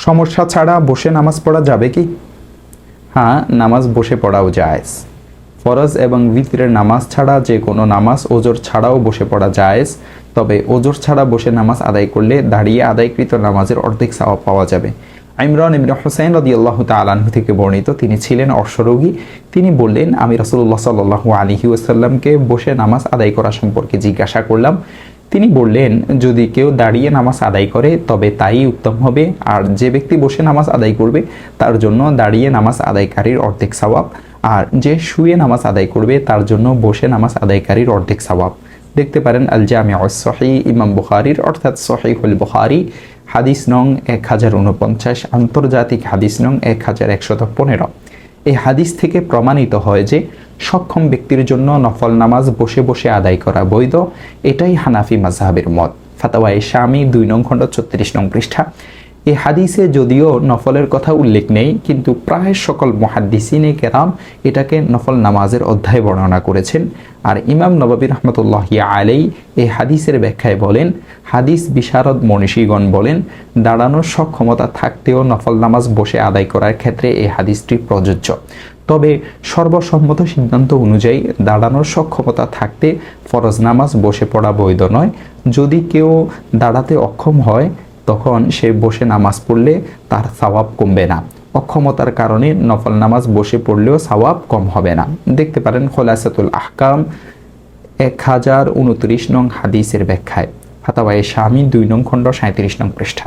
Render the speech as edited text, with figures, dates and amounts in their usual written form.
সমস্যা ছাড়া বসে নামাজ পড়া যাবে কি? হ্যাঁ, নামাজ বসে পড়াও জায়েজ। ফরজ এবং বিতরের নামাজ ছাড়া যে কোনো নামাজ ওজোর ছাড়াও বসে পড়া জায়েজ। তবে ওজোর ছাড়া বসে নামাজ আদায় করলে দাঁড়িয়ে আদায়কৃত নামাজের অর্ধেক সওয়াব পাওয়া যাবে। ইমরান ইবনে হুসাইন রাদিয়াল্লাহু তাআলা আনহু থেকে বর্ণিত, তিনি ছিলেন অশ্বরোগী। তিনি বললেন, আমি রাসূলুল্লাহ সাল্লাল্লাহু আলাইহি ওয়াসাল্লামকে বসে নামাজ আদায় করা সম্পর্কে জিজ্ঞাসা করলাম। তিনি বললেন, যদি কেউ দাঁড়িয়ে নামাজ আদায় করে তবে তাই উত্তম হবে, আর যে ব্যক্তি বসে নামাজ আদায় করবে তার জন্য দাঁড়িয়ে নামাজ আদায়কারীর অর্ধেক সওয়াব, আর যে শুয়ে নামাজ আদায় করবে তার জন্য বসে নামাজ আদায়কারীর অর্ধেক সওয়াব। দেখতে পারেন আল জামিউস সহিহ ইমাম বুখারীর অর্থাৎ সহিহুল বুখারী হাদিস নং 1049, আন্তর্জাতিক হাদিস নং 1115। এই হাদিস থেকে প্রমাণিত হয় যে সক্ষম ব্যক্তির জন্য নফল নামাজ বসে বসে আদায় করা বৈধ। এটাই হানাফি মাযহাবের মত। ফাতাওয়ায়ে শামী 2 নং খণ্ড 36 নং পৃষ্ঠা। এই হাদিসে যদিও নফলের কথা উল্লেখ নেই, কিন্তু প্রায় সকল মুহাদ্দিসিনে কেরাম এটাকে নফল নামাজের অধ্যায় বর্ণনা করেছেন। আর ইমাম নববী রাহমাতুল্লাহি আলাইহি এই হাদিসের ব্যাখ্যায় বলেন, হাদিস বিশারদ মনীষীগণ বলেন, দাঁড়ানোর সক্ষমতা থাকতেও নফল নামাজ বসে আদায় করার ক্ষেত্রে এই হাদিসটি প্রযোজ্য। তবে সর্বসম্মত সিদ্ধান্ত অনুযায়ী দাঁড়ানোর সক্ষমতা থাকতে ফরজ নামাজ বসে পড়া বৈধ নয়। যদি কেউ দাঁড়াতে অক্ষম হয় তখন সে বসে নামাজ পড়লে তার সওয়াব কমবে না। অক্ষমতার কারণে নফল নামাজ বসে পড়লেও সওয়াব কম হবে না। দেখতে পারেন খুলাসাতুল আহকাম 1029 নং হাদিসের ব্যাখ্যায়, ফাতাওয়ায়ে শামী 2 নং খণ্ড 37 নং পৃষ্ঠা।